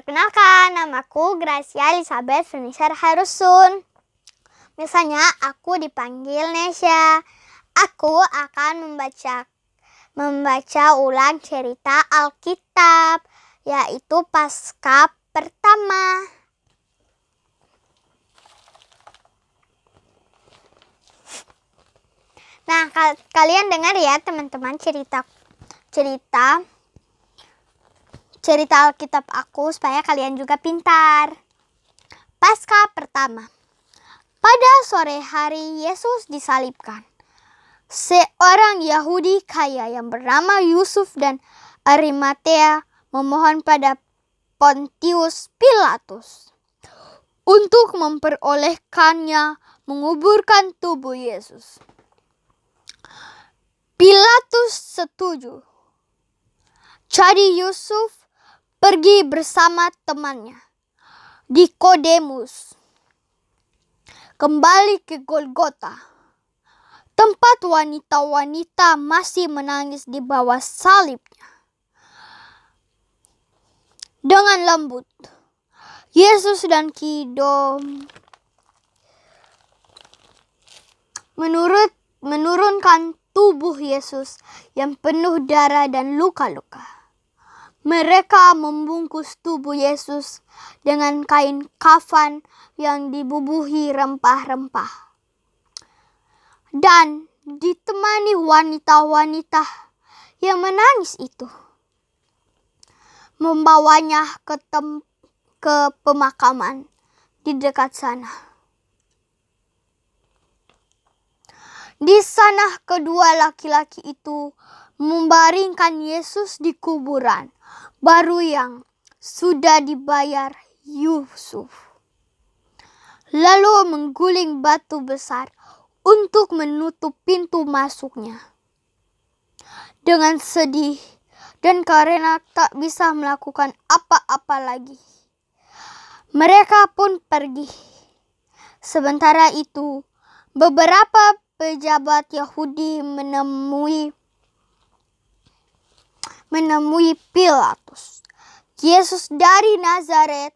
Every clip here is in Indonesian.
Perkenalkan, namaku Gracia Elizabeth Furniture Harusun. Biasanya aku dipanggil Nesya. Aku akan membaca ulang cerita Alkitab, yaitu Paskah pertama. Nah, kalian dengar ya teman-teman cerita Alkitab aku supaya kalian juga pintar. Paskah pertama. Pada sore hari Yesus disalibkan. Seorang Yahudi kaya yang bernama Yusuf dan Arimatea memohon pada Pontius Pilatus untuk memperolehkannya menguburkan tubuh Yesus. Pilatus setuju. Jadi Yusuf pergi bersama temannya, Nikodemus, kembali ke Golgota, tempat wanita-wanita masih menangis di bawah salibnya. Dengan lembut, Yesus dan Kidom menurunkan tubuh Yesus yang penuh darah dan luka-luka. Mereka membungkus tubuh Yesus dengan kain kafan yang dibubuhi rempah-rempah. Dan ditemani wanita-wanita yang menangis itu. Membawanya ke pemakaman di dekat sana. Di sana kedua laki-laki itu membaringkan Yesus di kuburan baru yang sudah dibayar Yusuf. Lalu mengguling batu besar untuk menutup pintu masuknya. Dengan sedih dan karena tak bisa melakukan apa-apa lagi, mereka pun pergi. Sementara itu, beberapa pejabat Yahudi menemui Pilatus. Yesus dari Nazaret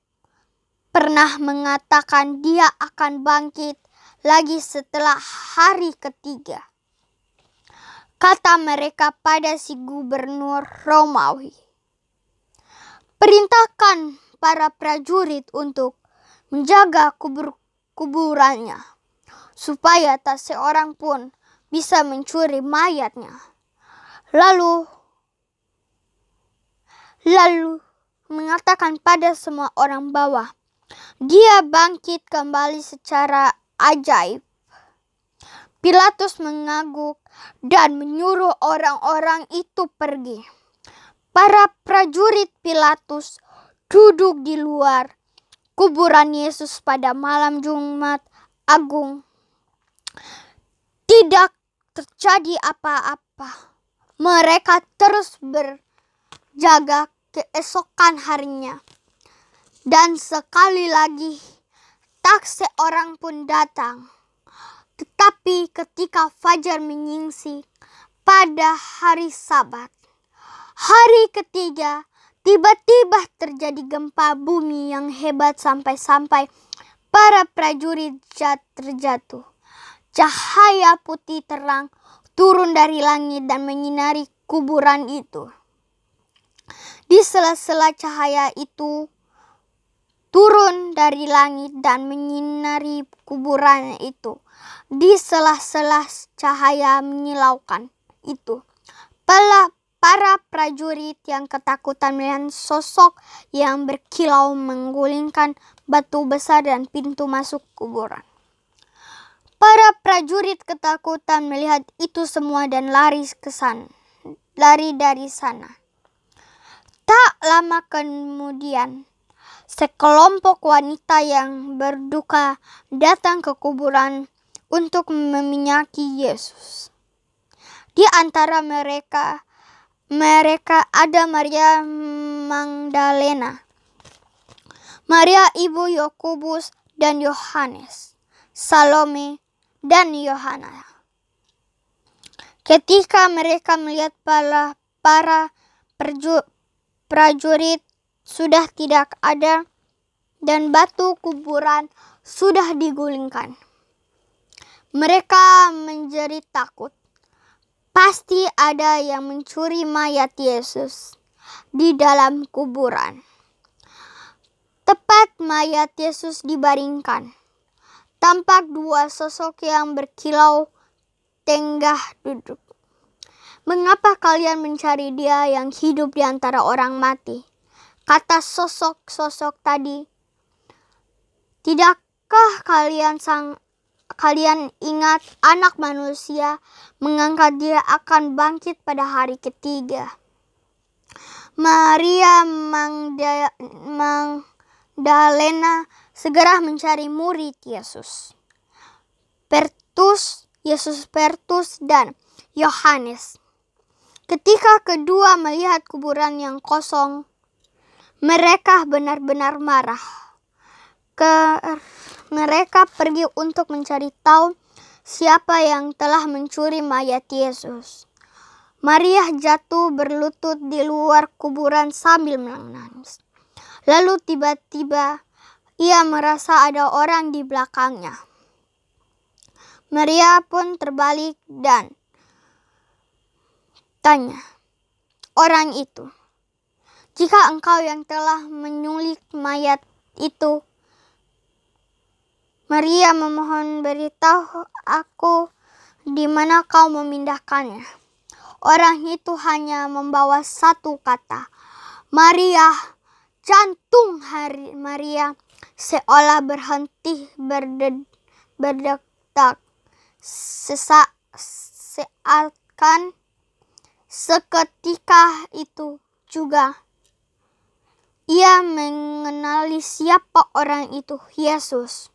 pernah mengatakan dia akan bangkit lagi setelah hari ketiga. Kata mereka pada si gubernur Romawi. Perintahkan para prajurit untuk menjaga kuburannya, supaya tak seorang pun bisa mencuri mayatnya. Lalu mengatakan pada semua orang bahwa dia bangkit kembali secara ajaib. Pilatus mengangguk dan menyuruh orang-orang itu pergi. Para prajurit Pilatus duduk di luar kuburan Yesus pada malam Jumat Agung. Tidak terjadi apa-apa. Mereka terus berjaga keesokan harinya. Dan sekali lagi tak seorang pun datang. Tetapi ketika fajar menyingsing pada hari Sabat, hari ketiga, tiba-tiba terjadi gempa bumi yang hebat sampai para prajurit terjatuh. Cahaya putih terang turun dari langit dan menyinari kuburan itu. Di sela-sela cahaya itu turun dari langit dan menyinari kuburan itu. Di sela-sela cahaya menyilaukan itu, para prajurit yang ketakutan melihat sosok yang berkilau menggulingkan batu besar dan pintu masuk kuburan. Para prajurit ketakutan melihat itu semua dan lari dari sana. Tak lama kemudian, sekelompok wanita yang berduka datang ke kuburan untuk meminyaki Yesus. Di antara mereka ada Maria Magdalena, Maria ibu Yakobus dan Yohanes, Salome dan Yohana. Ketika mereka melihat para prajurit sudah tidak ada dan batu kuburan sudah digulingkan. Mereka menjerit takut. Pasti ada yang mencuri mayat Yesus di dalam kuburan. Tepat mayat Yesus dibaringkan, tampak dua sosok yang berkilau tengah duduk. Mengapa kalian mencari Dia yang hidup di antara orang mati? Kata sosok-sosok tadi. Tidakkah kalian ingat Anak Manusia mengangkat Dia akan bangkit pada hari ketiga? Maria Magdalena segera mencari murid Yesus. Pertus dan Yohanes. Ketika kedua melihat kuburan yang kosong, mereka benar-benar marah. Mereka pergi untuk mencari tahu siapa yang telah mencuri mayat Yesus. Maria jatuh berlutut di luar kuburan sambil menangis. Lalu tiba-tiba ia merasa ada orang di belakangnya. Maria pun terbalik dan tanya orang itu, "Jika engkau yang telah menyulik mayat itu, Maria, memohon beritahu aku di mana kau memindahkannya." Orang itu hanya membawa satu kata, "Maria." Jantung Maria seolah berhenti berdetak. Seketika itu juga ia mengenali siapa orang itu, Yesus.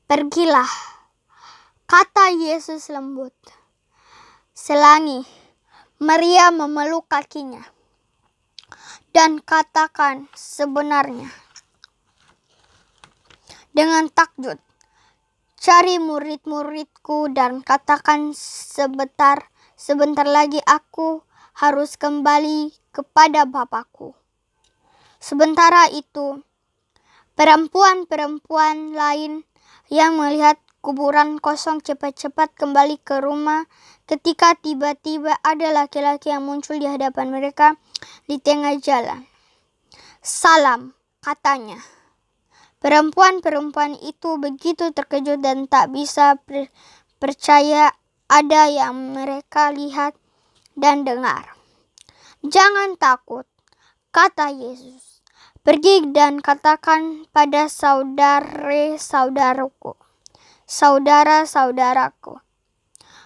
"Pergilah," kata Yesus lembut. Selangi Maria memeluk kakinya dan katakan sebenarnya dengan takjub, "Cari murid-muridku dan katakan sebentar lagi aku harus kembali kepada Bapakku." Sementara itu, perempuan-perempuan lain yang melihat kuburan kosong cepat-cepat kembali ke rumah ketika tiba-tiba ada laki-laki yang muncul di hadapan mereka di tengah jalan. "Salam," katanya. Perempuan-perempuan itu begitu terkejut dan tak bisa percaya ada yang mereka lihat dan dengar. "Jangan takut," kata Yesus. "Pergi dan katakan pada saudara-saudaraku,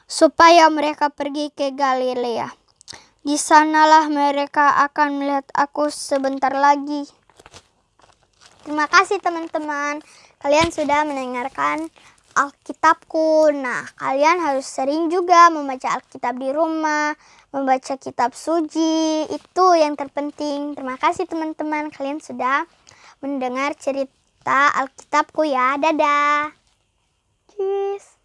supaya mereka pergi ke Galilea. Di sanalah mereka akan melihat aku sebentar lagi." Terima kasih teman-teman. Kalian sudah mendengarkan Alkitabku. Nah, kalian harus sering juga membaca Alkitab di rumah, membaca kitab suci. Itu yang terpenting. Terima kasih teman-teman. Kalian sudah mendengar cerita Alkitabku ya. Dadah. Cheers.